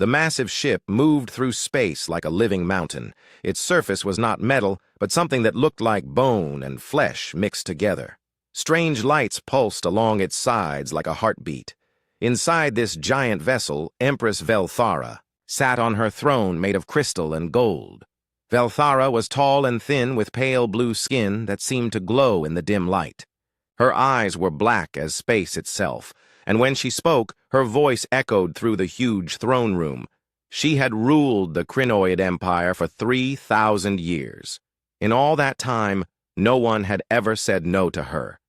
The massive ship moved through space like a living mountain. Its surface was not metal, but something that looked like bone and flesh mixed together. Strange lights pulsed along its sides like a heartbeat. Inside this giant vessel, Empress Velthara sat on her throne made of crystal and gold. Velthara was tall and thin with pale blue skin that seemed to glow in the dim light. Her eyes were black as space itself, and when she spoke, her voice echoed through the huge throne room. She had ruled the Crinoid Empire for 3,000 years. In all that time, no one had ever said no to her.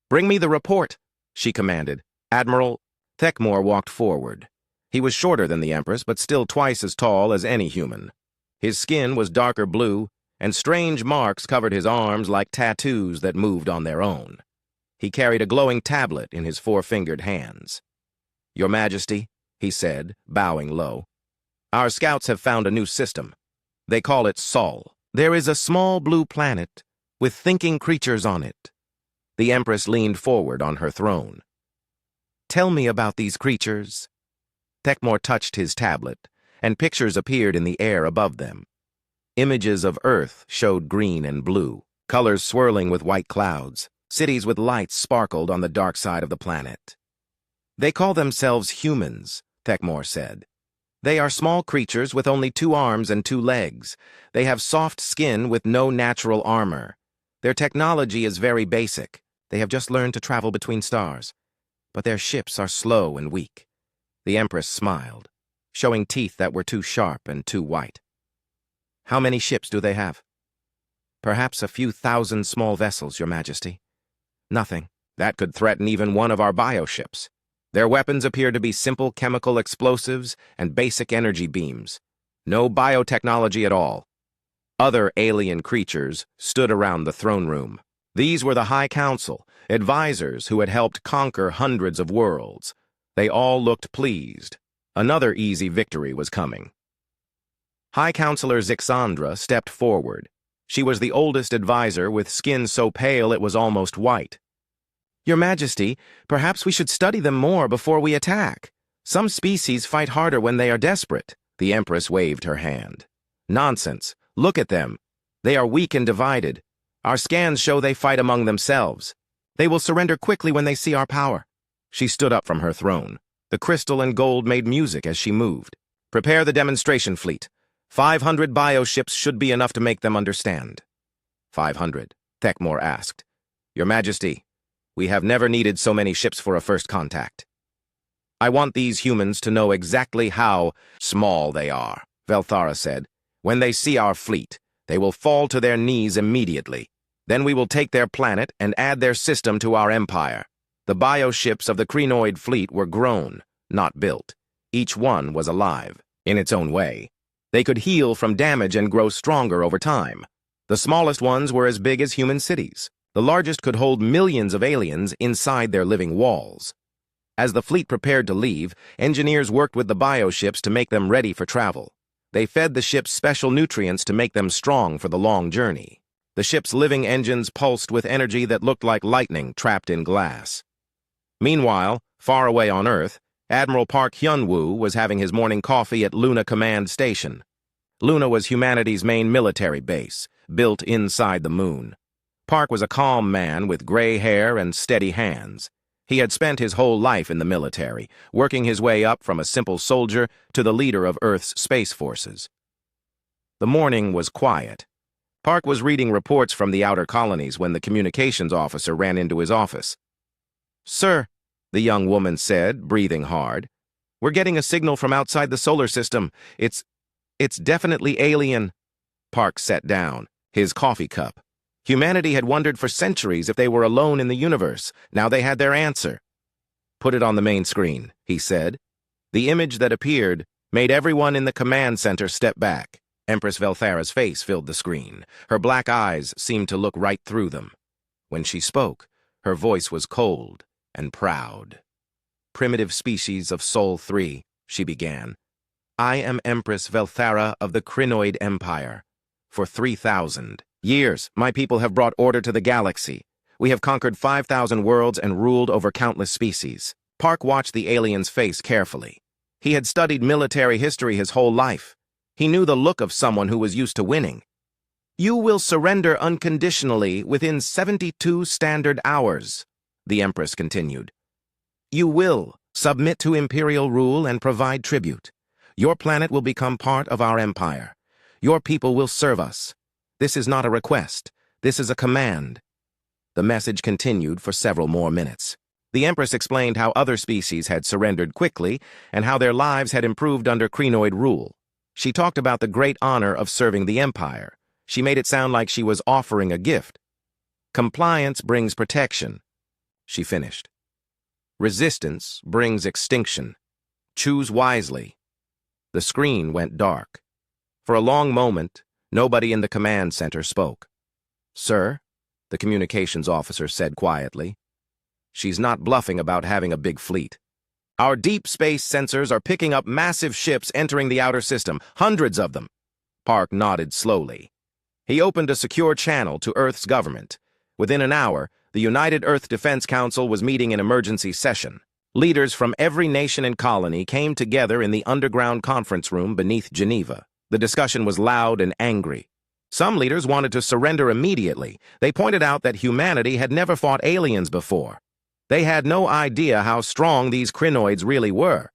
"Bring me the report," she commanded. Admiral Thekmor walked forward. He was shorter than the Empress, but still twice as tall as any human. His skin was darker blue, and strange marks covered his arms like tattoos that moved on their own. He carried a glowing tablet in his four-fingered hands. "Your Majesty," he said, bowing low, "our scouts have found a new system. They call it Sol. There is a small blue planet with thinking creatures on it." The Empress leaned forward on her throne. "Tell me about these creatures." Thekmor touched his tablet, and pictures appeared in the air above them. Images of Earth showed green and blue, colors swirling with white clouds. Cities with lights sparkled on the dark side of the planet. "They call themselves humans," Thekmor said. "They are small creatures with only 2 arms and 2 legs. They have soft skin with no natural armor. Their technology is very basic. They have just learned to travel between stars. But their ships are slow and weak." The Empress smiled, showing teeth that were too sharp and too white. "How many ships do they have?" "Perhaps a few thousand small vessels, Your Majesty." "Nothing. That could threaten even one of our bioships. Their weapons appear to be simple chemical explosives and basic energy beams. No biotechnology at all." Other alien creatures stood around the throne room. These were the High Council, advisors who had helped conquer hundreds of worlds. They all looked pleased. Another easy victory was coming. High Counselor Zixandra stepped forward. She was the oldest advisor with skin so pale it was almost white. "Your Majesty, perhaps we should study them more before we attack. Some species fight harder when they are desperate." The Empress waved her hand. "Nonsense. Look at them. They are weak and divided. Our scans show they fight among themselves. They will surrender quickly when they see our power." She stood up from her throne. The crystal and gold made music as she moved. "Prepare the demonstration fleet. 500 bioships should be enough to make them understand." 500, Thekmor asked. "Your Majesty, we have never needed so many ships for a first contact." "I want these humans to know exactly how small they are," Velthara said. "When they see our fleet, they will fall to their knees immediately. Then we will take their planet and add their system to our empire." The bioships of the Crinoid fleet were grown, not built. Each one was alive, in its own way. They could heal from damage and grow stronger over time. The smallest ones were as big as human cities. The largest could hold millions of aliens inside their living walls. As the fleet prepared to leave, engineers worked with the bioships to make them ready for travel. They fed the ships special nutrients to make them strong for the long journey. The ship's living engines pulsed with energy that looked like lightning trapped in glass. Meanwhile, far away on Earth, Admiral Park Hyun-woo was having his morning coffee at Luna Command Station. Luna was humanity's main military base, built inside the moon. Park was a calm man with gray hair and steady hands. He had spent his whole life in the military, working his way up from a simple soldier to the leader of Earth's space forces. The morning was quiet. Park was reading reports from the outer colonies when the communications officer ran into his office. "Sir," the young woman said, breathing hard, "we're getting a signal from outside the solar system. It's definitely alien." Park set down, his coffee cup. Humanity had wondered for centuries if they were alone in the universe. Now they had their answer. "Put it on the main screen," he said. The image that appeared made everyone in the command center step back. Empress Velthara's face filled the screen. Her black eyes seemed to look right through them. When she spoke, her voice was cold and proud. "Primitive species of Sol 3, she began. "I am Empress Velthara of the Crinoid Empire. For 3,000 years, my people have brought order to the galaxy. We have conquered 5,000 worlds and ruled over countless species." Park watched the alien's face carefully. He had studied military history his whole life. He knew the look of someone who was used to winning. "You will surrender unconditionally within 72 standard hours," the Empress continued. "You will submit to imperial rule and provide tribute. Your planet will become part of our empire. Your people will serve us. This is not a request. This is a command." The message continued for several more minutes. The Empress explained how other species had surrendered quickly and how their lives had improved under Krinoid rule. She talked about the great honor of serving the Empire. She made it sound like she was offering a gift. "Compliance brings protection," she finished. "Resistance brings extinction. Choose wisely." The screen went dark. For a long moment, nobody in the command center spoke. "Sir," the communications officer said quietly, "she's not bluffing about having a big fleet. Our deep space sensors are picking up massive ships entering the outer system, hundreds of them." Park nodded slowly. He opened a secure channel to Earth's government. Within an hour, the United Earth Defense Council was meeting in emergency session. Leaders from every nation and colony came together in the underground conference room beneath Geneva. The discussion was loud and angry. Some leaders wanted to surrender immediately. They pointed out that humanity had never fought aliens before. They had no idea how strong these Krinoids really were.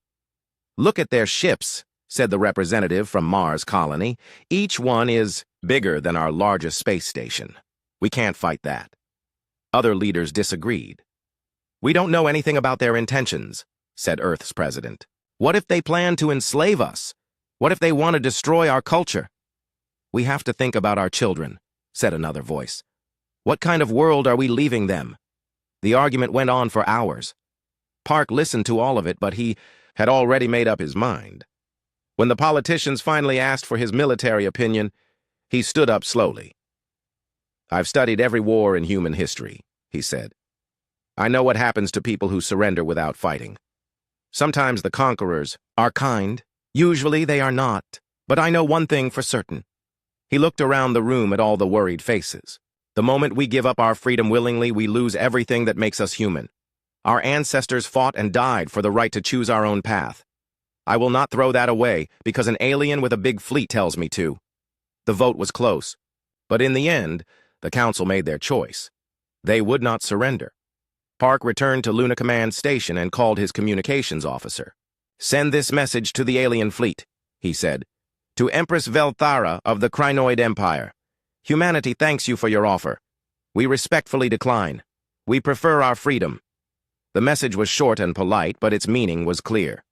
"Look at their ships," said the representative from Mars colony. "Each one is bigger than our largest space station. We can't fight that." Other leaders disagreed. "We don't know anything about their intentions," said Earth's president. "What if they plan to enslave us? What if they want to destroy our culture?" "We have to think about our children," said another voice. "What kind of world are we leaving them?" The argument went on for hours. Park listened to all of it, but he had already made up his mind. When the politicians finally asked for his military opinion, he stood up slowly. "I've studied every war in human history," he said. "I know what happens to people who surrender without fighting. Sometimes the conquerors are kind. Usually they are not. But I know one thing for certain." He looked around the room at all the worried faces. "The moment we give up our freedom willingly, we lose everything that makes us human. Our ancestors fought and died for the right to choose our own path. I will not throw that away because an alien with a big fleet tells me to." The vote was close, but in the end, the council made their choice. They would not surrender. Park returned to Luna Command Station and called his communications officer. "Send this message to the alien fleet," he said. "To Empress Velthara of the Krinoid Empire. Humanity thanks you for your offer. We respectfully decline. We prefer our freedom." The message was short and polite, but its meaning was clear.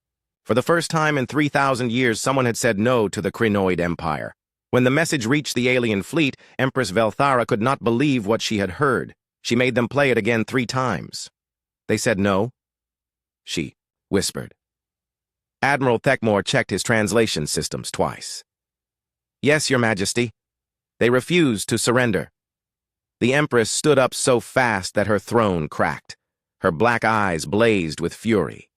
For the first time in 3,000 years, someone had said no to the Krinoid Empire. When the message reached the alien fleet, Empress Velthara could not believe what she had heard. She made them play it again 3 times. "They said no?" she whispered. Admiral Thekmore checked his translation systems twice. "Yes, Your Majesty. They refused to surrender." The Empress stood up so fast that her throne cracked. Her black eyes blazed with fury.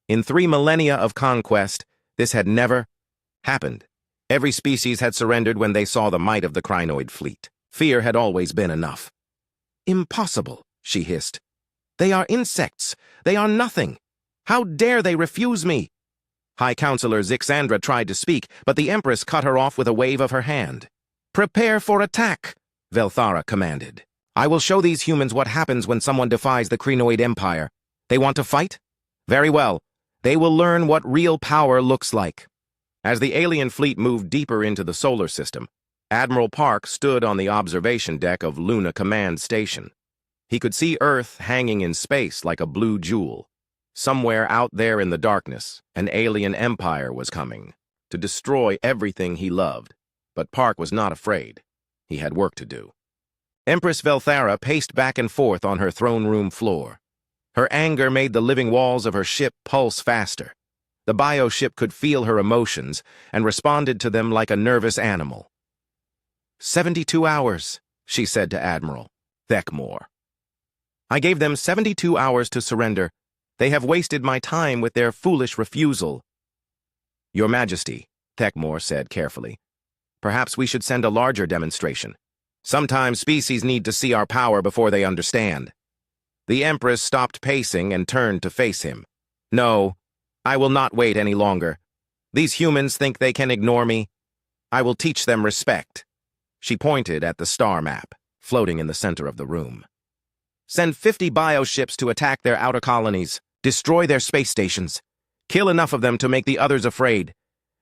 In 3 millennia of conquest, this had never happened. Every species had surrendered when they saw the might of the Krinoid fleet. Fear had always been enough. "Impossible," she hissed. "They are insects. They are nothing. How dare they refuse me?" High Counselor Zixandra tried to speak, but the Empress cut her off with a wave of her hand. "Prepare for attack," Velthara commanded. "I will show these humans what happens when someone defies the Krinoid Empire. They want to fight? Very well. They will learn what real power looks like." As the alien fleet moved deeper into the solar system, Admiral Park stood on the observation deck of Luna Command Station. He could see Earth hanging in space like a blue jewel. Somewhere out there in the darkness, an alien empire was coming to destroy everything he loved. But Park was not afraid. He had work to do. Empress Velthara paced back and forth on her throne room floor. Her anger made the living walls of her ship pulse faster. The bioship could feel her emotions and responded to them like a nervous animal. 72 hours, she said to Admiral Thekmore. "I gave them 72 hours to surrender. They have wasted my time with their foolish refusal." "Your Majesty," Thekmore said carefully, "perhaps we should send a larger demonstration. Sometimes species need to see our power before they understand." The Empress stopped pacing and turned to face him. "No, I will not wait any longer. These humans think they can ignore me. I will teach them respect. She pointed at the star map, floating in the center of the room. Send 50 bioships to attack their outer colonies, destroy their space stations, kill enough of them to make the others afraid.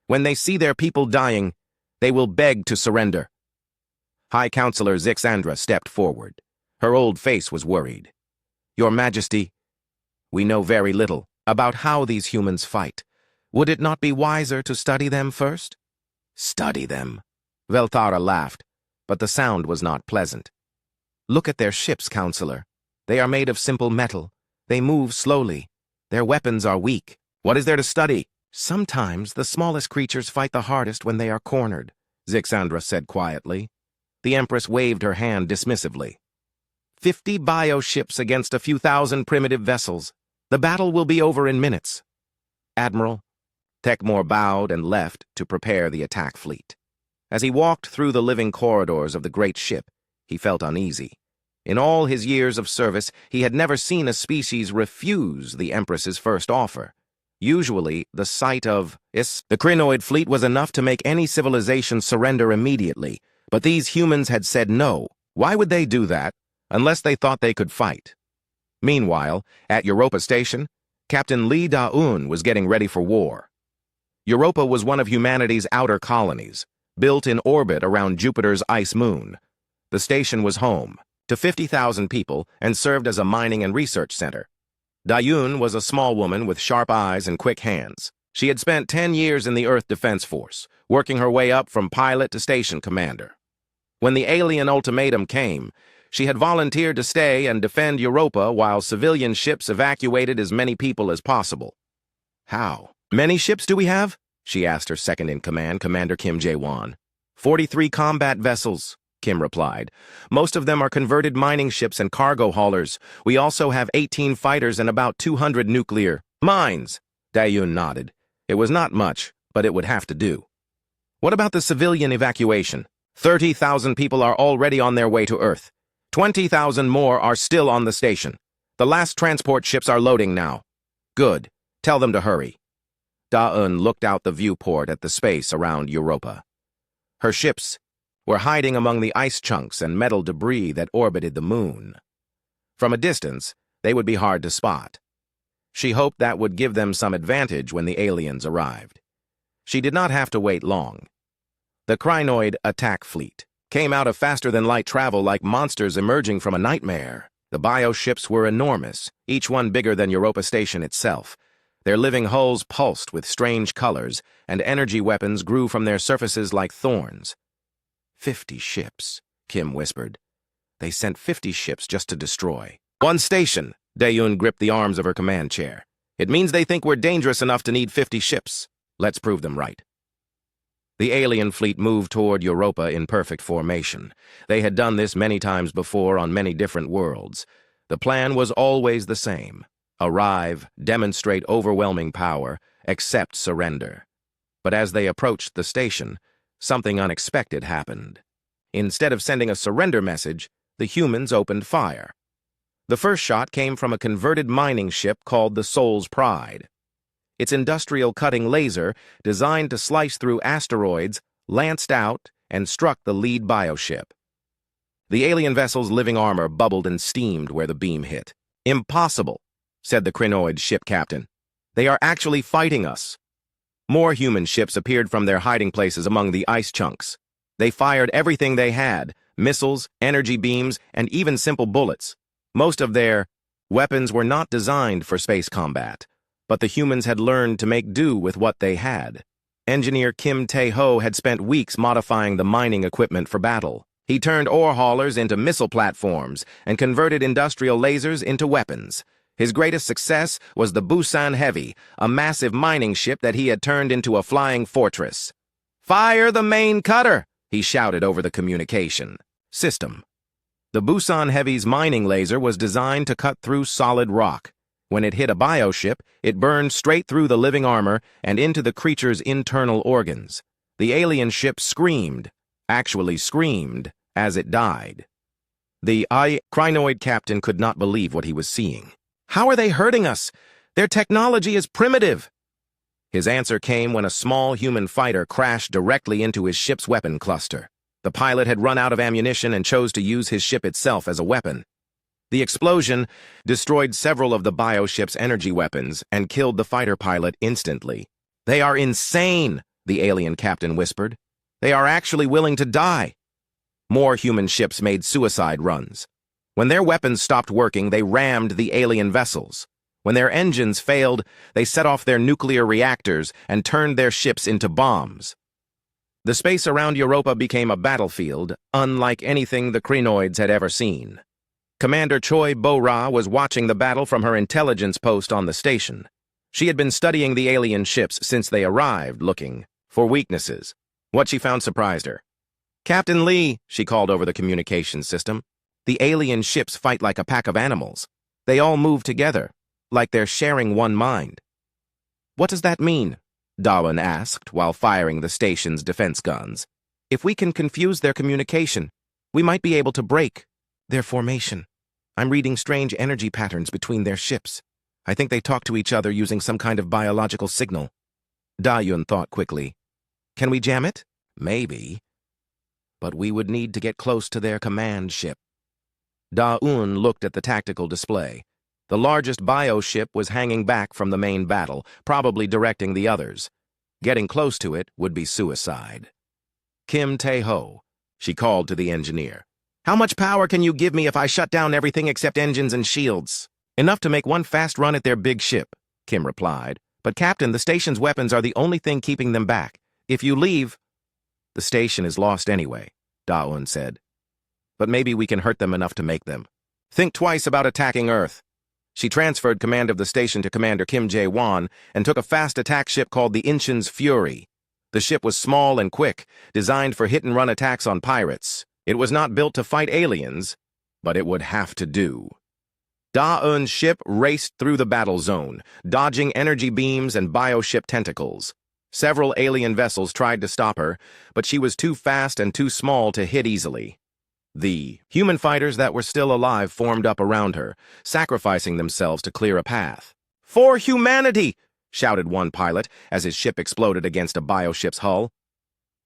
When they see their people dying, they will beg to surrender. High Counselor Zixandra stepped forward. Her old face was worried. Your Majesty, we know very little about how these humans fight. Would it not be wiser to study them first? Study them? Veltara laughed, but the sound was not pleasant. Look at their ships, Counselor. They are made of simple metal. They move slowly. Their weapons are weak. What is there to study? Sometimes the smallest creatures fight the hardest when they are cornered, Zixandra said quietly. The Empress waved her hand dismissively. 50 bioships against a few thousand primitive vessels. The battle will be over in minutes. Admiral. Tekmor bowed and left to prepare the attack fleet. As he walked through the living corridors of the great ship, he felt uneasy. In all his years of service, he had never seen a species refuse the Empress's first offer. Usually, the sight of the Krynoid fleet was enough to make any civilization surrender immediately, but these humans had said no. Why would they do that, unless they thought they could fight? Meanwhile, at Europa Station, Captain Li Da-un was getting ready for war. Europa was one of humanity's outer colonies, built in orbit around Jupiter's ice moon. The station was home to 50,000 people and served as a mining and research center. Da-un was a small woman with sharp eyes and quick hands. She had spent 10 years in the Earth Defense Force, working her way up from pilot to station commander. When the alien ultimatum came, she had volunteered to stay and defend Europa while civilian ships evacuated as many people as possible. How many ships do we have? She asked her second-in-command, Commander Kim Jae-won. 43 combat vessels, Kim replied. Most of them are converted mining ships and cargo haulers. We also have 18 fighters and about 200 nuclear mines. Da-un nodded. It was not much, but it would have to do. What about the civilian evacuation? 30,000 people are already on their way to Earth. 20,000 more are still on the station. The last transport ships are loading now. Good. Tell them to hurry. Da-un looked out the viewport at the space around Europa. Her ships were hiding among the ice chunks and metal debris that orbited the moon. From a distance, they would be hard to spot. She hoped that would give them some advantage when the aliens arrived. She did not have to wait long. The Krynoid attack fleet came out of faster-than-light travel like monsters emerging from a nightmare. The bioships were enormous, each one bigger than Europa Station itself. Their living hulls pulsed with strange colors, and energy weapons grew from their surfaces like thorns. 50 ships, Kim whispered. They sent 50 ships just to destroy. One station, Da-un gripped the arms of her command chair. It means they think we're dangerous enough to need 50 ships. Let's prove them right. The alien fleet moved toward Europa in perfect formation. They had done this many times before on many different worlds. The plan was always the same. Arrive, demonstrate overwhelming power, accept surrender. But as they approached the station, something unexpected happened. Instead of sending a surrender message, the humans opened fire. The first shot came from a converted mining ship called the Soul's Pride. Its industrial cutting laser, designed to slice through asteroids, lanced out and struck the lead bioship. The alien vessel's living armor bubbled and steamed where the beam hit. Impossible, said the Krynoid ship captain. They are actually fighting us. More human ships appeared from their hiding places among the ice chunks. They fired everything they had, missiles, energy beams, and even simple bullets. Most of their weapons were not designed for space combat, but the humans had learned to make do with what they had. Engineer Kim Tae-ho had spent weeks modifying the mining equipment for battle. He turned ore haulers into missile platforms and converted industrial lasers into weapons. His greatest success was the Busan Heavy, a massive mining ship that he had turned into a flying fortress. "Fire the main cutter!" he shouted over the communication system. The Busan Heavy's mining laser was designed to cut through solid rock. When it hit a bioship, it burned straight through the living armor and into the creature's internal organs. The alien ship screamed, actually screamed, as it died. The Krynoid captain could not believe what he was seeing. How are they hurting us? Their technology is primitive. His answer came when a small human fighter crashed directly into his ship's weapon cluster. The pilot had run out of ammunition and chose to use his ship itself as a weapon. The explosion destroyed several of the bioship's energy weapons and killed the fighter pilot instantly. "They are insane," the alien captain whispered. "They are actually willing to die." More human ships made suicide runs. When their weapons stopped working, they rammed the alien vessels. When their engines failed, they set off their nuclear reactors and turned their ships into bombs. The space around Europa became a battlefield, unlike anything the Krynoids had ever seen. Commander Choi Bo-Ra was watching the battle from her intelligence post on the station. She had been studying the alien ships since they arrived, looking for weaknesses. What she found surprised her. "Captain Lee," she called over the communications system, "the alien ships fight like a pack of animals. They all move together, like they're sharing one mind." "What does that mean?" Dawan asked while firing the station's defense guns. "If we can confuse their communication, we might be able to break their formation. I'm reading strange energy patterns between their ships. I think they talk to each other using some kind of biological signal." Da-Yun thought quickly. "Can we jam it?" "Maybe. But we would need to get close to their command ship." Da-Un looked at the tactical display. The largest bio-ship was hanging back from the main battle, probably directing the others. Getting close to it would be suicide. "Kim Tae-ho," she called to the engineer. "How much power can you give me if I shut down everything except engines and shields?" "Enough to make one fast run at their big ship," Kim replied. "But Captain, the station's weapons are the only thing keeping them back. If you leave—" "The station is lost anyway," Da-Un said. "But maybe we can hurt them enough to make them. Think twice about attacking Earth." She transferred command of the station to Commander Kim Jae-won and took a fast attack ship called the Incheon's Fury. The ship was small and quick, designed for hit-and-run attacks on pirates. It was not built to fight aliens, but it would have to do. Da-Un's ship raced through the battle zone, dodging energy beams and bioship tentacles. Several alien vessels tried to stop her, but she was too fast and too small to hit easily. The human fighters that were still alive formed up around her, sacrificing themselves to clear a path. "For humanity!" shouted one pilot as his ship exploded against a bioship's hull.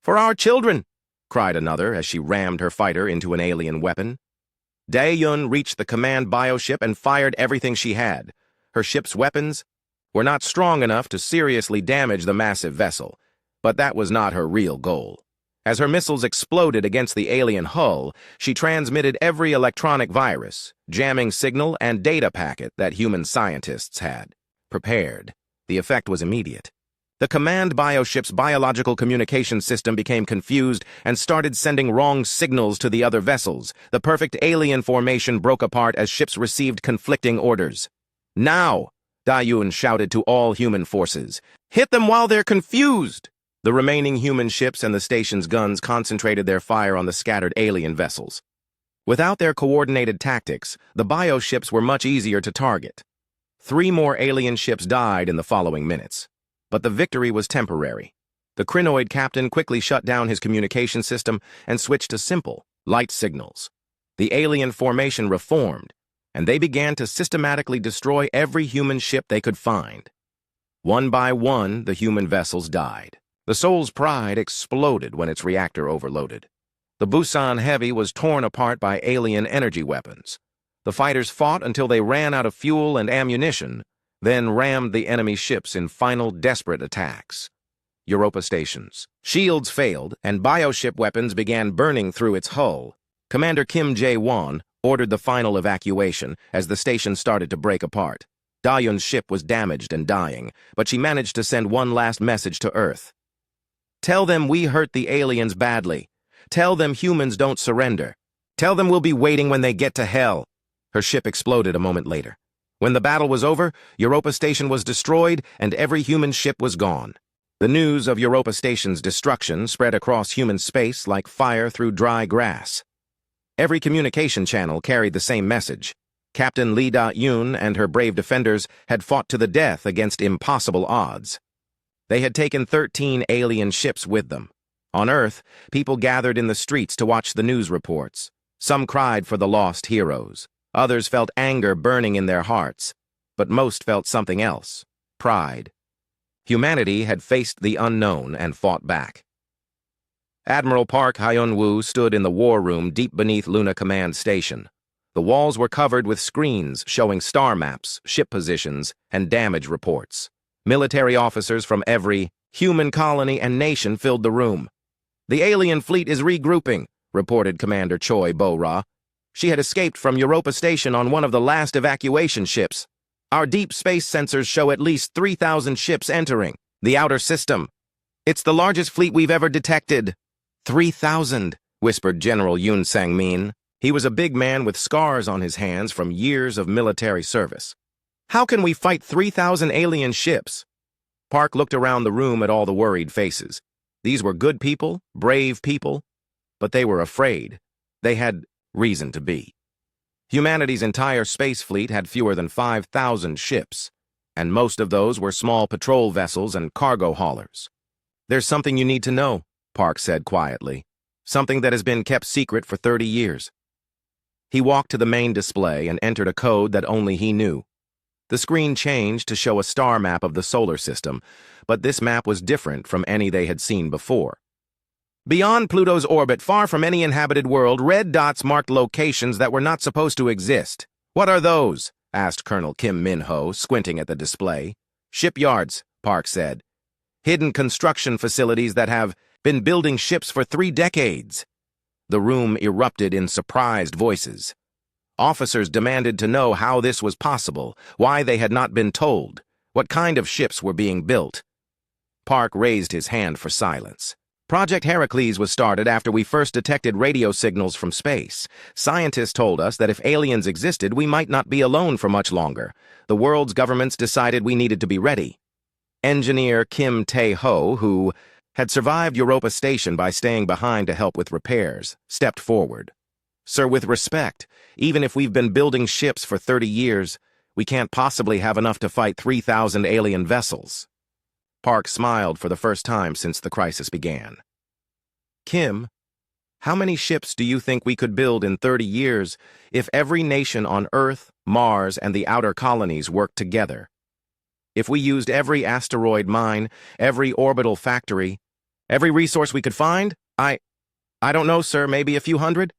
"For our children!" cried another as she rammed her fighter into an alien weapon. Dae-Yun reached the command bioship and fired everything she had. Her ship's weapons were not strong enough to seriously damage the massive vessel, but that was not her real goal. As her missiles exploded against the alien hull, she transmitted every electronic virus, jamming signal and data packet that human scientists had prepared. The effect was immediate. The command bioship's biological communication system became confused and started sending wrong signals to the other vessels. The perfect alien formation broke apart as ships received conflicting orders. "Now!" Da-Yun shouted to all human forces. "Hit them while they're confused!" The remaining human ships and the station's guns concentrated their fire on the scattered alien vessels. Without their coordinated tactics, the bioships were much easier to target. 3 more alien ships died in the following minutes. But the victory was temporary. The Krynoid captain quickly shut down his communication system and switched to simple, light signals. The alien formation reformed, and they began to systematically destroy every human ship they could find. One by one, the human vessels died. The Soul's Pride exploded when its reactor overloaded. The Busan Heavy was torn apart by alien energy weapons. The fighters fought until they ran out of fuel and ammunition, then rammed the enemy ships in final desperate attacks. Europa stations. Shields failed, and bioship weapons began burning through its hull. Commander Kim Jae-won ordered the final evacuation as the station started to break apart. Da-Yun's ship was damaged and dying, but she managed to send one last message to Earth. "Tell them we hurt the aliens badly. Tell them humans don't surrender. Tell them we'll be waiting when they get to hell." Her ship exploded a moment later. When the battle was over, Europa Station was destroyed and every human ship was gone. The news of Europa Station's destruction spread across human space like fire through dry grass. Every communication channel carried the same message. Captain Lee Da-Yun and her brave defenders had fought to the death against impossible odds. They had taken 13 alien ships with them. On Earth, people gathered in the streets to watch the news reports. Some cried for the lost heroes. Others felt anger burning in their hearts, but most felt something else: pride. Humanity had faced the unknown and fought back. Admiral Park Hyun-woo stood in the war room deep beneath Luna Command Station. The walls were covered with screens showing star maps, ship positions, and damage reports. Military officers from every human colony and nation filled the room. "The alien fleet is regrouping," reported Commander Choi Bo-ra. "She had escaped from Europa Station on one of the last evacuation ships. Our deep space sensors show at least 3,000 ships entering the outer system. It's the largest fleet we've ever detected." 3,000, whispered General Yoon Sang-min. He was a big man with scars on his hands from years of military service. "How can we fight 3,000 alien ships?" Park looked around the room at all the worried faces. These were good people, brave people, but they were afraid. They had reason to be. Humanity's entire space fleet had fewer than 5,000 ships, and most of those were small patrol vessels and cargo haulers. "There's something you need to know," Park said quietly. "Something that has been kept secret for 30 years. He walked to the main display and entered a code that only he knew. The screen changed to show a star map of the solar system, but this map was different from any they had seen before. Beyond Pluto's orbit, far from any inhabited world, red dots marked locations that were not supposed to exist. "What are those?" asked Colonel Kim Min-ho, squinting at the display. "Shipyards," Park said. "Hidden construction facilities that have been building ships for 3 decades. The room erupted in surprised voices. Officers demanded to know how this was possible, why they had not been told, what kind of ships were being built. Park raised his hand for silence. "Project Heracles was started after we first detected radio signals from space. Scientists told us that if aliens existed, we might not be alone for much longer. The world's governments decided we needed to be ready." Engineer Kim Tae-ho, who had survived Europa Station by staying behind to help with repairs, stepped forward. "Sir, with respect, even if we've been building ships for 30 years, we can't possibly have enough to fight 3,000 alien vessels." Park smiled for the first time since the crisis began. "Kim, how many ships do you think we could build in 30 years if every nation on Earth, Mars, and the outer colonies worked together? If we used every asteroid mine, every orbital factory, every resource we could find? I don't know, sir, maybe a few hundred?"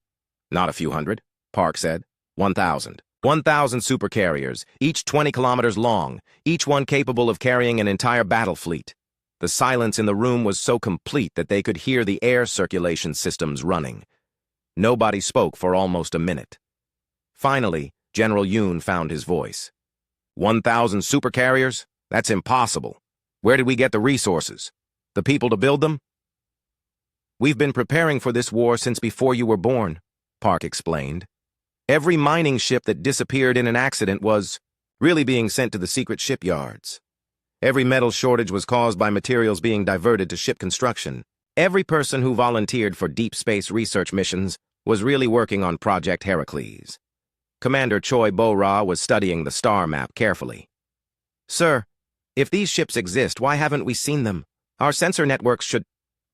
"Not a few hundred," Park said. 1,000. 1,000 supercarriers, each 20 kilometers long, each one capable of carrying an entire battle fleet. The silence in the room was so complete that they could hear the air circulation systems running. Nobody spoke for almost a minute. Finally, General Yoon found his voice. 1,000 supercarriers? That's impossible. Where did we get the resources? The people to build them? "We've been preparing for this war since before you were born," Park explained. "Every mining ship that disappeared in an accident was really being sent to the secret shipyards. Every metal shortage was caused by materials being diverted to ship construction. Every person who volunteered for deep space research missions was really working on Project Heracles." Commander Choi Bo-ra was studying the star map carefully. "Sir, if these ships exist, why haven't we seen them? Our sensor networks should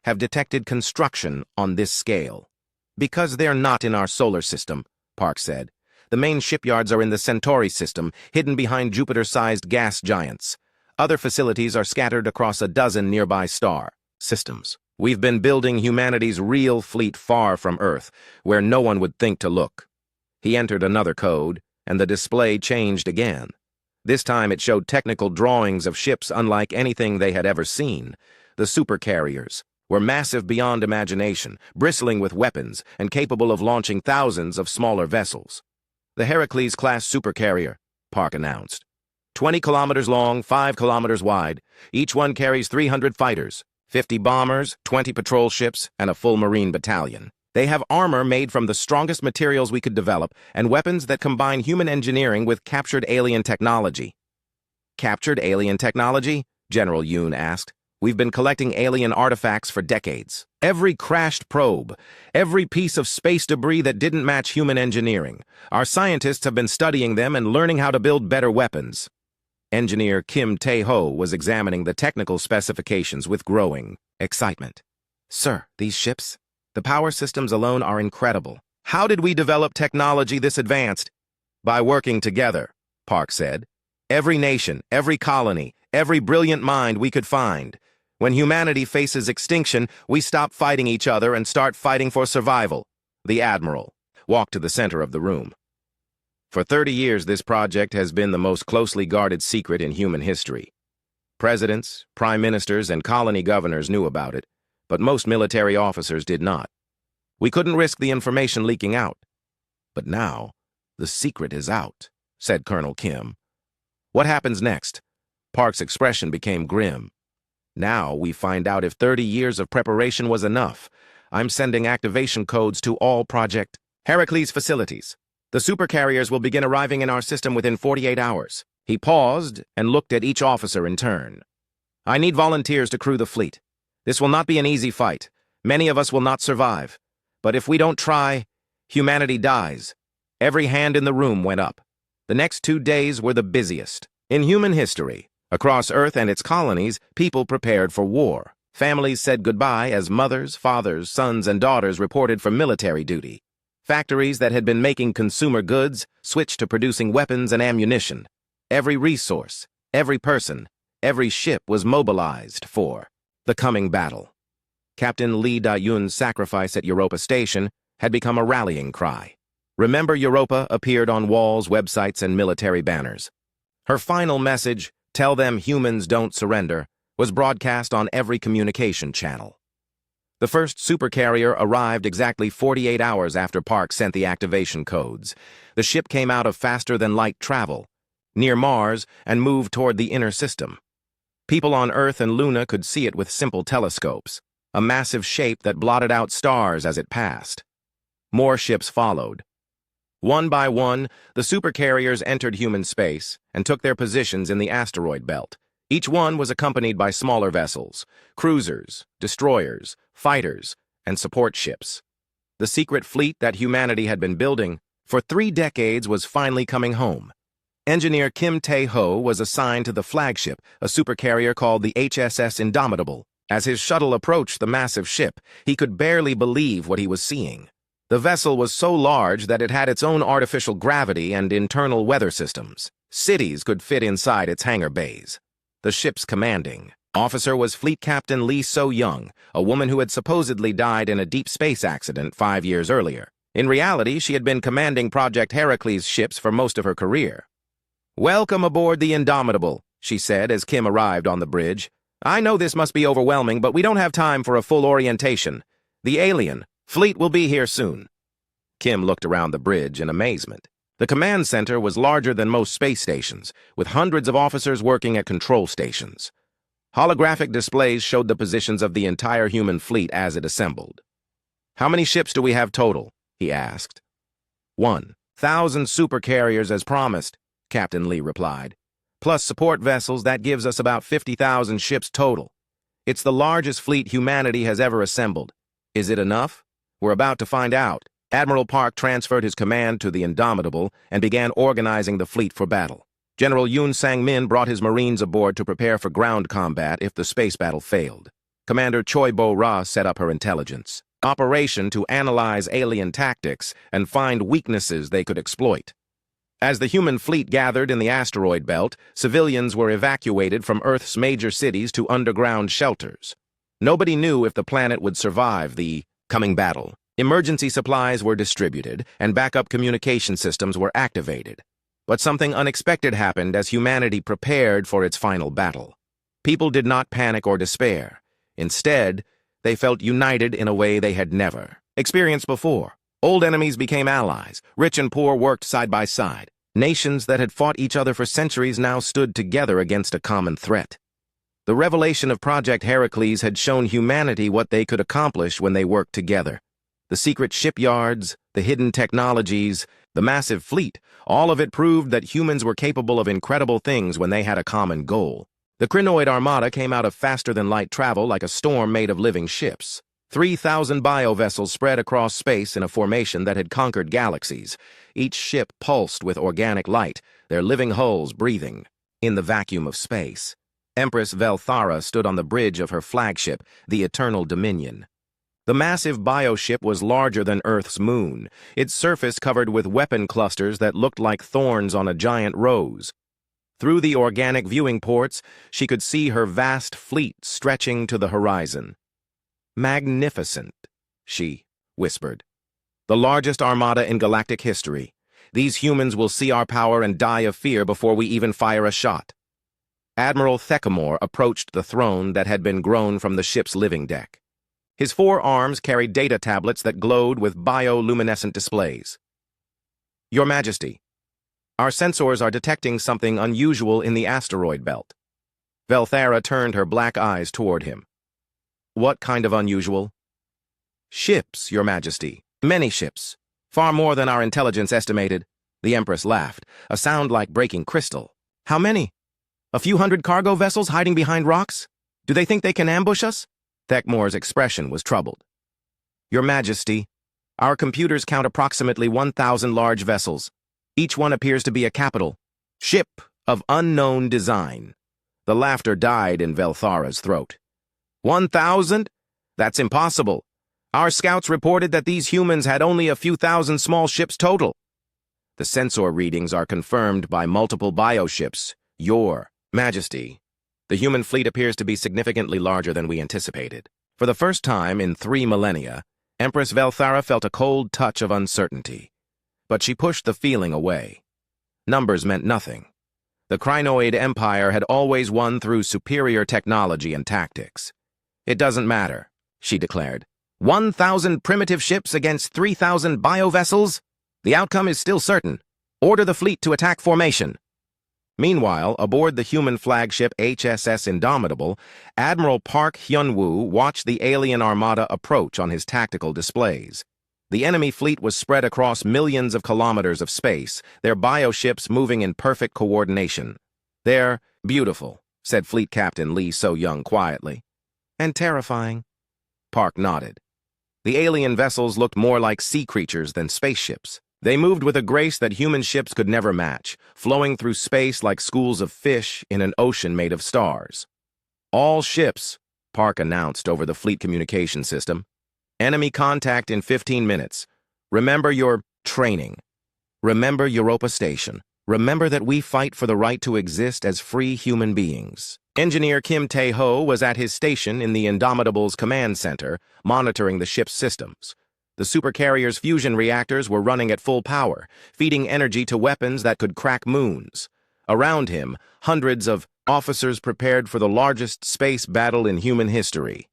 have detected construction on this scale." "Because they're not in our solar system," Park said. "The main shipyards are in the Centauri system, hidden behind Jupiter-sized gas giants. Other facilities are scattered across a dozen nearby star systems. We've been building humanity's real fleet far from Earth, where no one would think to look." He entered another code, and the display changed again. This time it showed technical drawings of ships unlike anything they had ever seen. The supercarriers were massive beyond imagination, bristling with weapons, and capable of launching thousands of smaller vessels. "The Heracles-class supercarrier," Park announced. 20 kilometers long, 5 kilometers wide. Each one carries 300 fighters, 50 bombers, 20 patrol ships, and a full marine battalion. They have armor made from the strongest materials we could develop, and weapons that combine human engineering with captured alien technology." "Captured alien technology?" General Yoon asked. "We've been collecting alien artifacts for decades. Every crashed probe, every piece of space debris that didn't match human engineering. Our scientists have been studying them and learning how to build better weapons." Engineer Kim Tae-ho was examining the technical specifications with growing excitement. "Sir, these ships, the power systems alone are incredible. How did we develop technology this advanced?" "By working together," Park said. "Every nation, every colony, every brilliant mind we could find. When humanity faces extinction, we stop fighting each other and start fighting for survival. The Admiral walked to the center of the room. For 30 years, this project has been the most closely guarded secret in human history. Presidents, prime ministers, and colony governors knew about it, but most military officers did not. We couldn't risk the information leaking out. But now, the secret is out, said Colonel Kim. What happens next? Park's expression became grim. Now we find out if 30 years of preparation was enough. I'm sending activation codes to all Project Heracles facilities. The Supercarriers will begin arriving in our system within 48 hours. He paused and looked at each officer in turn. I need volunteers to crew the fleet. This will not be an easy fight. Many of us will not survive. But if we don't try, humanity dies. Every hand in the room went up. The next 2 days were the busiest in human history. Across Earth and its colonies, people prepared for war. Families said goodbye as mothers, fathers, sons, and daughters reported for military duty. Factories that had been making consumer goods switched to producing weapons and ammunition. Every resource, every person, every ship was mobilized for the coming battle. Captain Lee Da-yun's sacrifice at Europa Station had become a rallying cry. Remember Europa appeared on walls, websites, and military banners. Her final message, tell them humans don't surrender, was broadcast on every communication channel. The first supercarrier arrived exactly 48 hours after Park sent the activation codes. The ship came out of faster-than-light travel, near Mars, and moved toward the inner system. People on Earth and Luna could see it with simple telescopes, a massive shape that blotted out stars as it passed. More ships followed. One by one, the supercarriers entered human space and took their positions in the asteroid belt. Each one was accompanied by smaller vessels, cruisers, destroyers, fighters, and support ships. The secret fleet that humanity had been building for 3 decades was finally coming home. Engineer Kim Tae-ho was assigned to the flagship, a supercarrier called the HSS Indomitable. As his shuttle approached the massive ship, he could barely believe what he was seeing. The vessel was so large that it had its own artificial gravity and internal weather systems. Cities could fit inside its hangar bays. The ship's commanding officer was Fleet Captain Lee So-young, a woman who had supposedly died in a deep space accident 5 years earlier. In reality, she had been commanding Project Heracles ships for most of her career. "Welcome aboard the Indomitable," she said as Kim arrived on the bridge. "I know this must be overwhelming, but we don't have time for a full orientation. The alien fleet will be here soon." Kim looked around the bridge in amazement. The command center was larger than most space stations, with hundreds of officers working at control stations. Holographic displays showed the positions of the entire human fleet as it assembled. "How many ships do we have total?" he asked. 1,000 supercarriers as promised, Captain Lee replied. "Plus support vessels, that gives us about 50,000 ships total. It's the largest fleet humanity has ever assembled. Is it enough? We're about to find out." Admiral Park transferred his command to the Indomitable and began organizing the fleet for battle. General Yoon Sang-min brought his Marines aboard to prepare for ground combat if the space battle failed. Commander Choi Bo-ra set up her intelligence operation to analyze alien tactics and find weaknesses they could exploit. As the human fleet gathered in the asteroid belt, civilians were evacuated from Earth's major cities to underground shelters. Nobody knew if the planet would survive the coming battle. Emergency supplies were distributed, and backup communication systems were activated. But something unexpected happened as humanity prepared for its final battle. People did not panic or despair. Instead, they felt united in a way they had never experienced before. Old enemies became allies. Rich and poor worked side by side. Nations that had fought each other for centuries now stood together against a common threat. The revelation of Project Heracles had shown humanity what they could accomplish when they worked together. The secret shipyards, the hidden technologies, the massive fleet, all of it proved that humans were capable of incredible things when they had a common goal. The Krynoid Armada came out of faster-than-light travel like a storm made of living ships. 3,000 biovessels spread across space in a formation that had conquered galaxies. Each ship pulsed with organic light, their living hulls breathing. In the vacuum of space, Empress Velthara stood on the bridge of her flagship, the Eternal Dominion. The massive bioship was larger than Earth's moon, its surface covered with weapon clusters that looked like thorns on a giant rose. Through the organic viewing ports, she could see her vast fleet stretching to the horizon. "Magnificent," she whispered. "The largest armada in galactic history. These humans will see our power and die of fear before we even fire a shot." Admiral Thecamore approached the throne that had been grown from the ship's living deck. His 4 arms carried data tablets that glowed with bioluminescent displays. "Your Majesty, our sensors are detecting something unusual in the asteroid belt." Velthara turned her black eyes toward him. "What kind of unusual?" "Ships, Your Majesty. Many ships. Far more than our intelligence estimated." The Empress laughed, a sound like breaking crystal. "How many? A few hundred cargo vessels hiding behind rocks? Do they think they can ambush us?" Thecmore's expression was troubled. "Your Majesty, our computers count approximately 1,000 large vessels. Each one appears to be a capital ship of unknown design." The laughter died in Velthara's throat. 1,000? That's impossible. Our scouts reported that these humans had only a few thousand small ships total. The sensor readings are confirmed by multiple bioships. Your Majesty, the human fleet appears to be significantly larger than we anticipated. For the first time in 3 millennia, Empress Velthara felt a cold touch of uncertainty. But she pushed the feeling away. Numbers meant nothing. The Crinoid Empire had always won through superior technology and tactics. "It doesn't matter," she declared. 1,000 primitive ships against 3,000 biovessels? The outcome is still certain. Order the fleet to attack formation." Meanwhile, aboard the human flagship HSS Indomitable, Admiral Park Hyun-woo watched the alien armada approach on his tactical displays. The enemy fleet was spread across millions of kilometers of space, their bioships moving in perfect coordination. "They're beautiful," said Fleet Captain Lee So-young quietly. "And terrifying." Park nodded. The alien vessels looked more like sea creatures than spaceships. They moved with a grace that human ships could never match, flowing through space like schools of fish in an ocean made of stars. "All ships," Park announced over the fleet communication system. "Enemy contact in 15 minutes. Remember your training. Remember Europa Station. Remember that we fight for the right to exist as free human beings." Engineer Kim Tae-ho was at his station in the Indomitable's command center, monitoring the ship's systems. The Supercarriers' fusion reactors were running at full power, feeding energy to weapons that could crack moons. Around him, hundreds of officers prepared for the largest space battle in human history.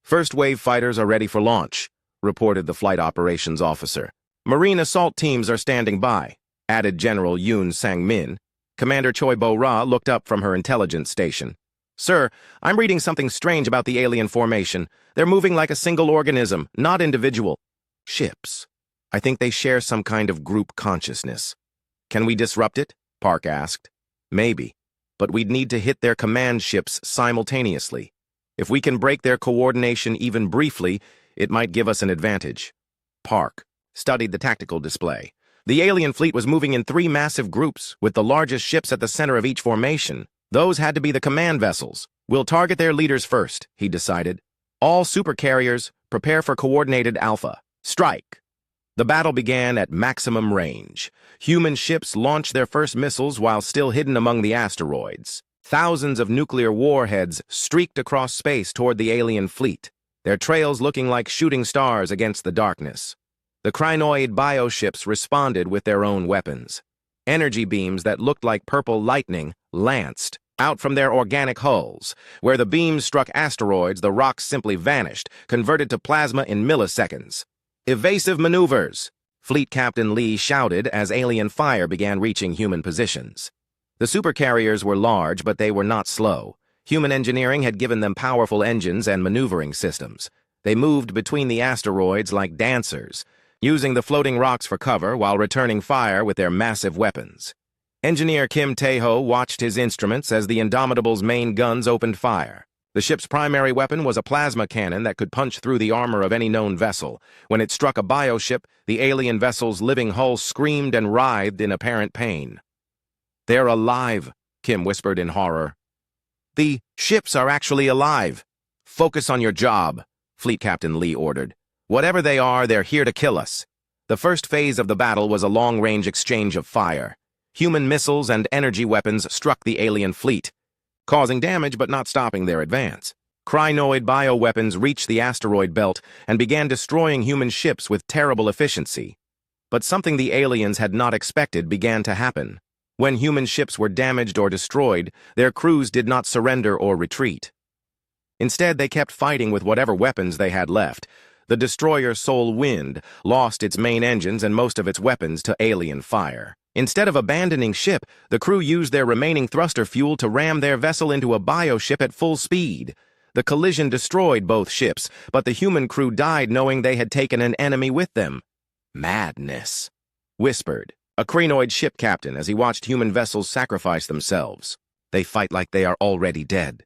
"First-wave fighters are ready for launch," reported the flight operations officer. "Marine assault teams are standing by," added General Yoon Sang-min. Commander Choi Bo-ra looked up from her intelligence station. "Sir, I'm reading something strange about the alien formation. They're moving like a single organism, not individual ships. I think they share some kind of group consciousness." "Can we disrupt it?" Park asked. "Maybe, but we'd need to hit their command ships simultaneously. If we can break their coordination even briefly, it might give us an advantage." Park studied the tactical display. The alien fleet was moving in 3 massive groups, with the largest ships at the center of each formation. Those had to be the command vessels. "We'll target their leaders first," he decided. "All supercarriers, prepare for coordinated alpha. Strike." The battle began at maximum range. Human ships launched their first missiles while still hidden among the asteroids. Thousands of nuclear warheads streaked across space toward the alien fleet, their trails looking like shooting stars against the darkness. The Crinoid bioships responded with their own weapons. Energy beams that looked like purple lightning lanced out from their organic hulls. Where the beams struck asteroids, the rocks simply vanished, converted to plasma in milliseconds. "Evasive maneuvers!" Fleet Captain Lee shouted as alien fire began reaching human positions. The supercarriers were large, but they were not slow. Human engineering had given them powerful engines and maneuvering systems. They moved between the asteroids like dancers, using the floating rocks for cover while returning fire with their massive weapons. Engineer Kim Tae-ho watched his instruments as the Indomitable's main guns opened fire. The ship's primary weapon was a plasma cannon that could punch through the armor of any known vessel. When it struck a bioship, the alien vessel's living hull screamed and writhed in apparent pain. "They're alive," Kim whispered in horror. "The ships are actually alive. Focus on your job," Fleet Captain Lee ordered. "Whatever they are, they're here to kill us." The first phase of the battle was a long-range exchange of fire. Human missiles and energy weapons struck the alien fleet, causing damage but not stopping their advance. Crinoid bioweapons reached the asteroid belt and began destroying human ships with terrible efficiency. But something the aliens had not expected began to happen. When human ships were damaged or destroyed, their crews did not surrender or retreat. Instead, they kept fighting with whatever weapons they had left. The destroyer Sol Wind lost its main engines and most of its weapons to alien fire. Instead of abandoning ship, the crew used their remaining thruster fuel to ram their vessel into a bioship at full speed. The collision destroyed both ships, but the human crew died knowing they had taken an enemy with them. "Madness," whispered a Crinoid ship captain as he watched human vessels sacrifice themselves. "They fight like they are already dead."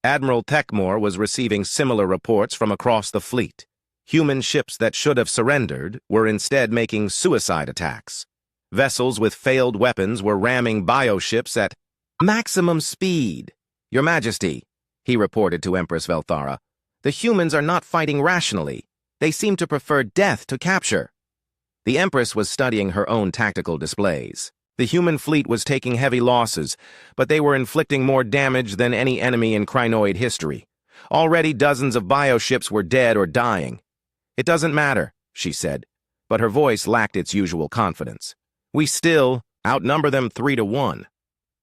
Admiral Techmore was receiving similar reports from across the fleet. Human ships that should have surrendered were instead making suicide attacks. Vessels with failed weapons were ramming bioships at maximum speed. "Your Majesty," he reported to Empress Velthara, "the humans are not fighting rationally. They seem to prefer death to capture." The Empress was studying her own tactical displays. The human fleet was taking heavy losses, but they were inflicting more damage than any enemy in Crinoid history. Already dozens of bioships were dead or dying. "It doesn't matter," she said, but her voice lacked its usual confidence. "We still outnumber them 3-1.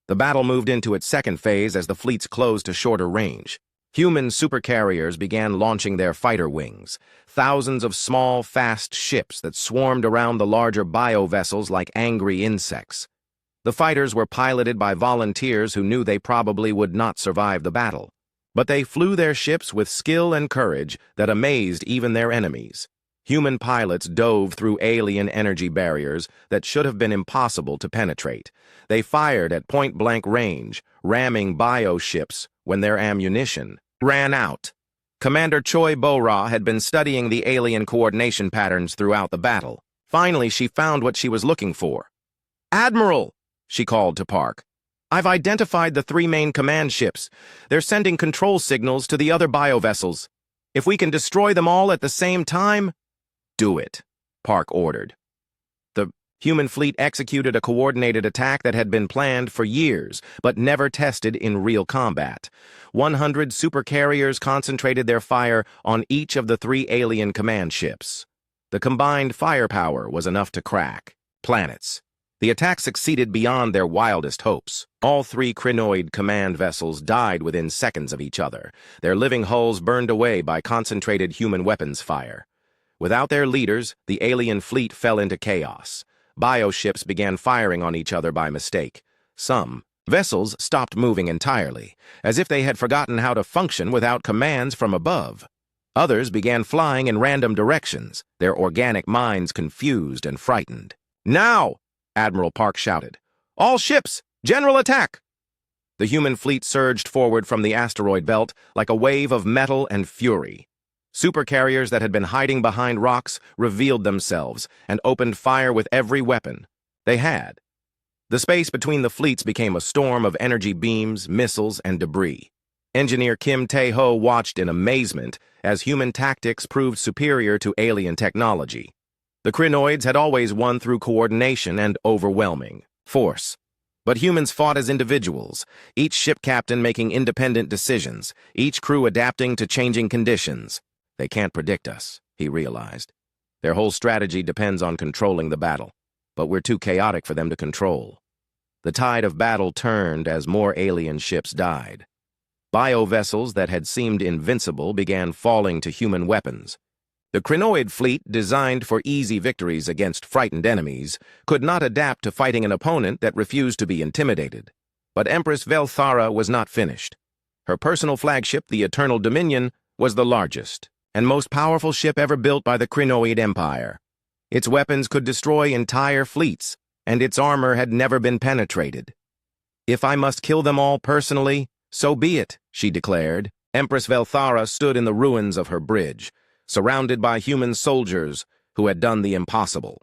The battle moved into its second phase as the fleets closed to shorter range. Human supercarriers began launching their fighter wings, thousands of small, fast ships that swarmed around the larger bio-vessels like angry insects. The fighters were piloted by volunteers who knew they probably would not survive the battle. But they flew their ships with skill and courage that amazed even their enemies. Human pilots dove through alien energy barriers that should have been impossible to penetrate. They fired at point-blank range, ramming bio-ships when their ammunition ran out. Commander Choi Bo-Ra had been studying the alien coordination patterns throughout the battle. Finally, she found what she was looking for. "Admiral," she called to Park, "I've identified the 3 main command ships. They're sending control signals to the other bio-vessels. If we can destroy them all at the same time—" "Do it," Park ordered. The human fleet executed a coordinated attack that had been planned for years, but never tested in real combat. 100 supercarriers concentrated their fire on each of the 3 alien command ships. The combined firepower was enough to crack planets. The attack succeeded beyond their wildest hopes. All 3 Crinoid command vessels died within seconds of each other, their living hulls burned away by concentrated human weapons fire. Without their leaders, the alien fleet fell into chaos. Bioships began firing on each other by mistake. Some vessels stopped moving entirely, as if they had forgotten how to function without commands from above. Others began flying in random directions, their organic minds confused and frightened. "Now!" Admiral Park shouted. "All ships, general attack!" The human fleet surged forward from the asteroid belt like a wave of metal and fury. Supercarriers that had been hiding behind rocks revealed themselves and opened fire with every weapon they had. The space between the fleets became a storm of energy beams, missiles, and debris. Engineer Kim Tae-ho watched in amazement as human tactics proved superior to alien technology. The Crinoids had always won through coordination and overwhelming force. But humans fought as individuals, each ship captain making independent decisions, each crew adapting to changing conditions. "They can't predict us," he realized. "Their whole strategy depends on controlling the battle, but we're too chaotic for them to control." The tide of battle turned as more alien ships died. Bio-vessels that had seemed invincible began falling to human weapons. The Crinoid fleet, designed for easy victories against frightened enemies, could not adapt to fighting an opponent that refused to be intimidated. But Empress Velthara was not finished. Her personal flagship, the Eternal Dominion, was the largest and most powerful ship ever built by the Crinoid Empire. Its weapons could destroy entire fleets, and its armor had never been penetrated. "If I must kill them all personally, so be it," she declared. Empress Velthara stood in the ruins of her bridge, surrounded by human soldiers who had done the impossible.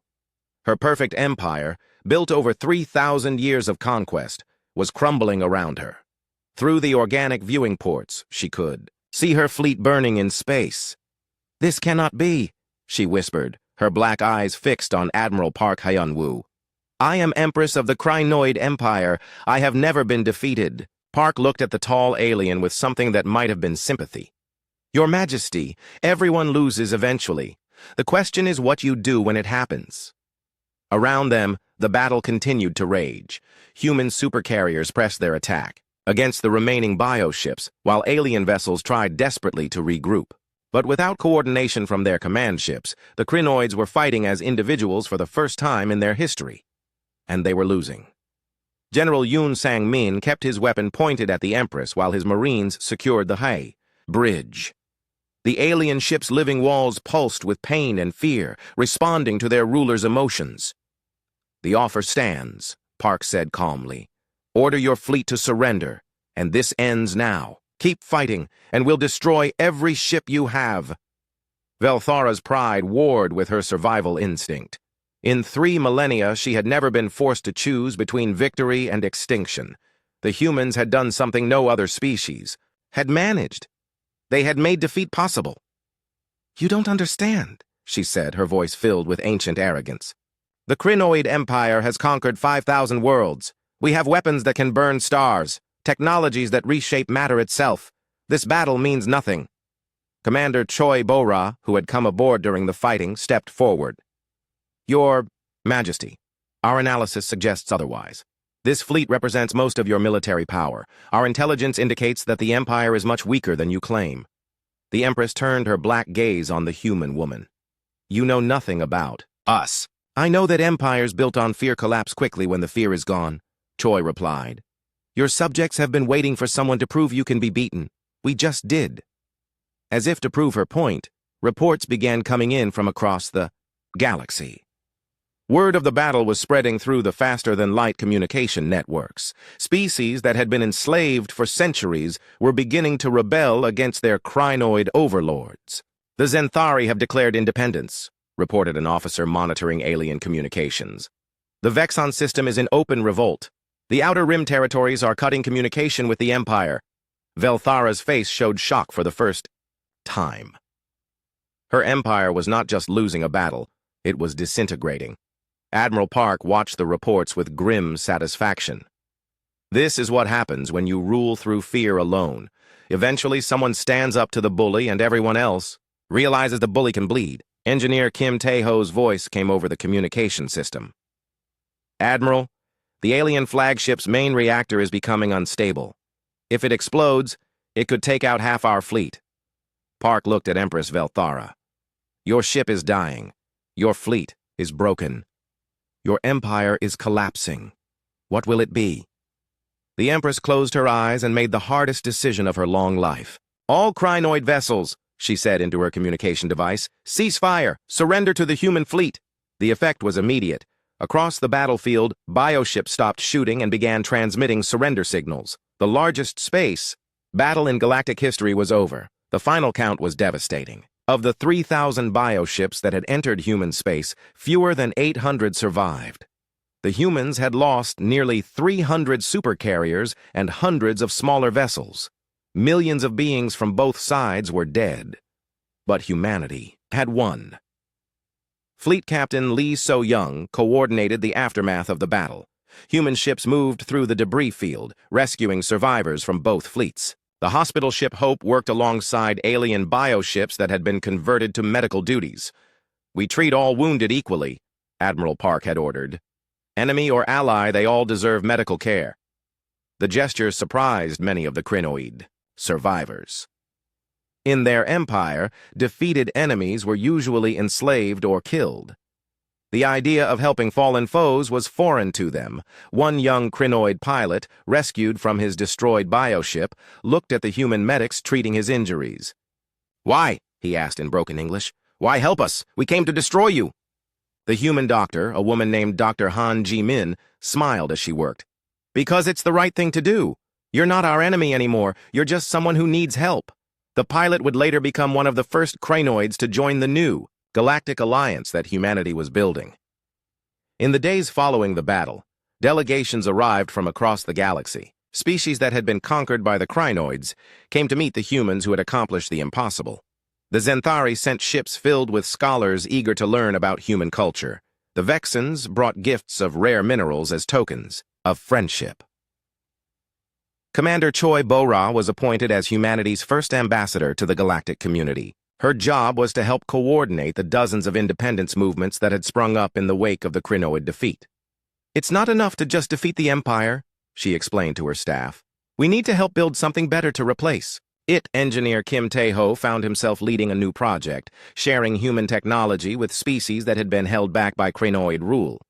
Her perfect empire, built over 3,000 years of conquest, was crumbling around her. Through the organic viewing ports, she could see her fleet burning in space. "This cannot be," she whispered, her black eyes fixed on Admiral Park Hyun-woo. I am Empress of the Crinoid Empire. I have never been defeated. Park looked at the tall alien with something that might have been sympathy. Your Majesty, everyone loses eventually. The question is what you do when it happens. Around them, the battle continued to rage. Human supercarriers pressed their attack against the remaining bioships, while alien vessels tried desperately to regroup. But without coordination from their command ships, the Crinoids were fighting as individuals for the first time in their history. And they were losing. General Yoon Sang-min kept his weapon pointed at the Empress while his Marines secured the HFY bridge. The alien ship's living walls pulsed with pain and fear, responding to their ruler's emotions. The offer stands, Park said calmly. Order your fleet to surrender, and this ends now. Keep fighting, and we'll destroy every ship you have. Velthara's pride warred with her survival instinct. In 3 millennia, she had never been forced to choose between victory and extinction. The humans had done something no other species had managed. They had made defeat possible. You don't understand, she said, her voice filled with ancient arrogance. The Crinoid Empire has conquered 5,000 worlds. We have weapons that can burn stars, technologies that reshape matter itself. This battle means nothing. Commander Choi Bo-ra, who had come aboard during the fighting, stepped forward. Your Majesty, our analysis suggests otherwise. This fleet represents most of your military power. Our intelligence indicates that the Empire is much weaker than you claim. The Empress turned her black gaze on the human woman. You know nothing about us. I know that empires built on fear collapse quickly when the fear is gone, Choi replied. Your subjects have been waiting for someone to prove you can be beaten. We just did. As if to prove her point, reports began coming in from across the galaxy. Word of the battle was spreading through the faster-than-light communication networks. Species that had been enslaved for centuries were beginning to rebel against their crinoid overlords. The Zenthari have declared independence, reported an officer monitoring alien communications. The Vexon system is in open revolt. The Outer Rim territories are cutting communication with the Empire. Velthara's face showed shock for the first time. Her empire was not just losing a battle, it was disintegrating. Admiral Park watched the reports with grim satisfaction. This is what happens when you rule through fear alone. Eventually, someone stands up to the bully and everyone else realizes the bully can bleed. Engineer Kim Tae-ho's voice came over the communication system. Admiral, the alien flagship's main reactor is becoming unstable. If it explodes, it could take out half our fleet. Park looked at Empress Velthara. Your ship is dying. Your fleet is broken. Your empire is collapsing. What will it be? The Empress closed her eyes and made the hardest decision of her long life. All crinoid vessels, she said into her communication device, cease fire, surrender to the human fleet. The effect was immediate. Across the battlefield, bioships stopped shooting and began transmitting surrender signals. The largest space battle in galactic history was over. The final count was devastating. Of the 3,000 bioships that had entered human space, fewer than 800 survived. The humans had lost nearly 300 supercarriers and hundreds of smaller vessels. Millions of beings from both sides were dead. But humanity had won. Fleet Captain Lee So-young coordinated the aftermath of the battle. Human ships moved through the debris field, rescuing survivors from both fleets. The hospital ship Hope worked alongside alien bioships that had been converted to medical duties. We treat all wounded equally, Admiral Park had ordered. Enemy or ally, they all deserve medical care. The gesture surprised many of the crinoid survivors. In their empire, defeated enemies were usually enslaved or killed. The idea of helping fallen foes was foreign to them. One young crinoid pilot, rescued from his destroyed bioship, looked at the human medics treating his injuries. Why? He asked in broken English. Why help us? We came to destroy you. The human doctor, a woman named Dr. Han Ji-min, smiled as she worked. Because it's the right thing to do. You're not our enemy anymore. You're just someone who needs help. The pilot would later become one of the first crinoids to join the new galactic alliance that humanity was building. In the days following the battle, delegations arrived from across the galaxy. Species that had been conquered by the crinoids came to meet the humans who had accomplished the impossible. The Zenthari sent ships filled with scholars eager to learn about human culture. The Vexans brought gifts of rare minerals as tokens of friendship. Commander Choi Bo-ra was appointed as humanity's first ambassador to the galactic community. Her job was to help coordinate the dozens of independence movements that had sprung up in the wake of the Krynoid defeat. "It's not enough to just defeat the Empire," she explained to her staff. "We need to help build something better to replace." Engineer Kim Tae-ho found himself leading a new project, sharing human technology with species that had been held back by Krynoid rule.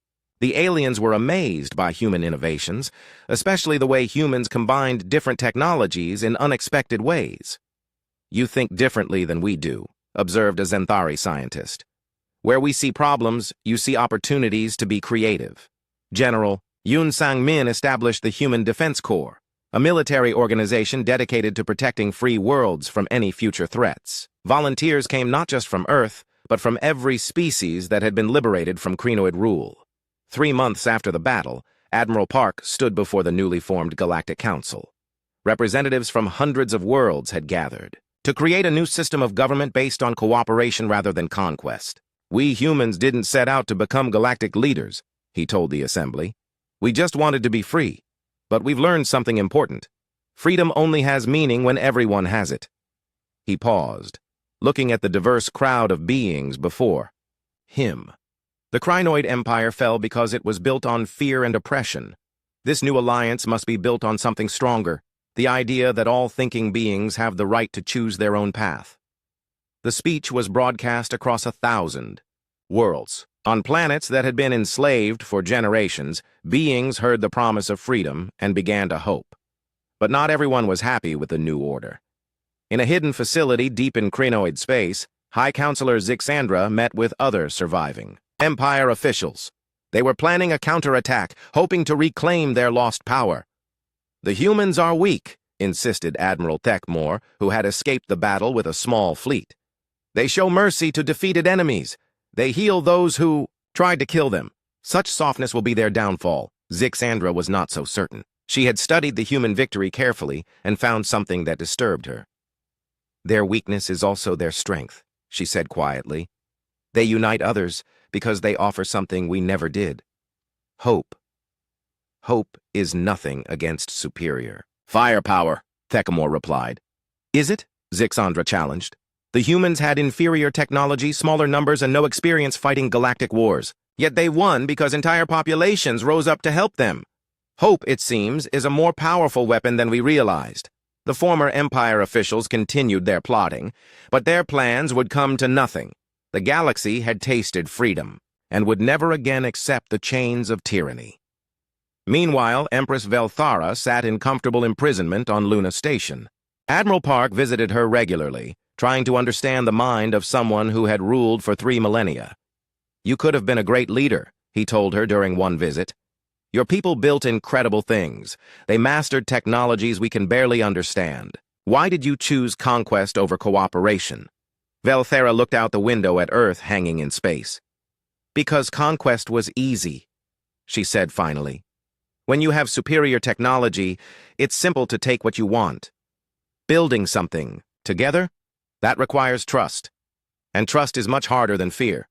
The aliens were amazed by human innovations, especially the way humans combined different technologies in unexpected ways. "You think differently than we do," observed a Zenthari scientist. "Where we see problems, you see opportunities to be creative." General Yoon Sang-min established the Human Defense Corps, a military organization dedicated to protecting free worlds from any future threats. Volunteers came not just from Earth, but from every species that had been liberated from Krynoid rule. 3 months after the battle, Admiral Park stood before the newly formed Galactic Council. Representatives from hundreds of worlds had gathered to create a new system of government based on cooperation rather than conquest. "We humans didn't set out to become galactic leaders," he told the assembly. "We just wanted to be free. But we've learned something important. Freedom only has meaning when everyone has it." He paused, looking at the diverse crowd of beings before him. The Krynoid Empire fell because it was built on fear and oppression. This new alliance must be built on something stronger, the idea that all thinking beings have the right to choose their own path. The speech was broadcast across 1,000 worlds. On planets that had been enslaved for generations, beings heard the promise of freedom and began to hope. But not everyone was happy with the new order. In a hidden facility deep in Krynoid space, High Counselor Zixandra met with other surviving Empire officials. They were planning a counterattack, hoping to reclaim their lost power. "The humans are weak," insisted Admiral Thekmore, who had escaped the battle with a small fleet. "They show mercy to defeated enemies. They heal those who tried to kill them. Such softness will be their downfall." Zixandra was not so certain. She had studied the human victory carefully and found something that disturbed her. "Their weakness is also their strength," she said quietly. "They unite others because they offer something we never did. Hope. Hope is nothing against superior firepower," Thekmore replied. "Is it?" Zixandra challenged. "The humans had inferior technology, smaller numbers, and no experience fighting galactic wars. Yet they won because entire populations rose up to help them. Hope, it seems, is a more powerful weapon than we realized." The former Empire officials continued their plotting, but their plans would come to nothing. The galaxy had tasted freedom and would never again accept the chains of tyranny. Meanwhile, Empress Velthara sat in comfortable imprisonment on Luna Station. Admiral Park visited her regularly, trying to understand the mind of someone who had ruled for 3 millennia. "You could have been a great leader," he told her during one visit. "Your people built incredible things. They mastered technologies we can barely understand. Why did you choose conquest over cooperation?" Velthara looked out the window at Earth hanging in space. "Because conquest was easy," she said finally. "When you have superior technology, it's simple to take what you want. Building something together, that requires trust. And trust is much harder than fear."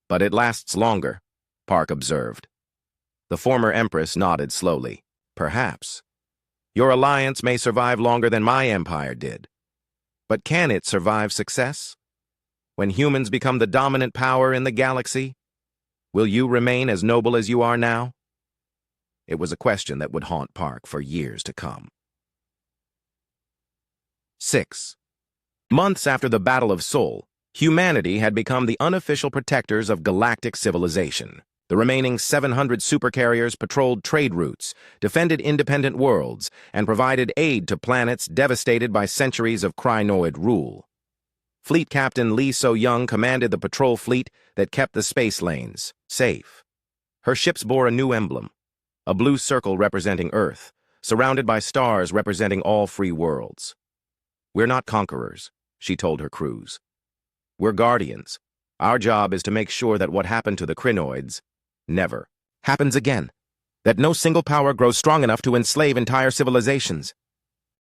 "But it lasts longer," Park observed. The former Empress nodded slowly. "Perhaps. Your alliance may survive longer than my empire did. But can it survive success? When humans become the dominant power in the galaxy, will you remain as noble as you are now?" It was a question that would haunt Park for years to come. 6. Months after the Battle of Seoul, humanity had become the unofficial protectors of galactic civilization. The remaining 700 supercarriers patrolled trade routes, defended independent worlds, and provided aid to planets devastated by centuries of Krynoid rule. Fleet Captain Lee So-young commanded the patrol fleet that kept the space lanes safe. Her ships bore a new emblem, a blue circle representing Earth, surrounded by stars representing all free worlds. "We're not conquerors," she told her crews. "We're guardians. Our job is to make sure that what happened to the Krynoids never happens again. That no single power grows strong enough to enslave entire civilizations."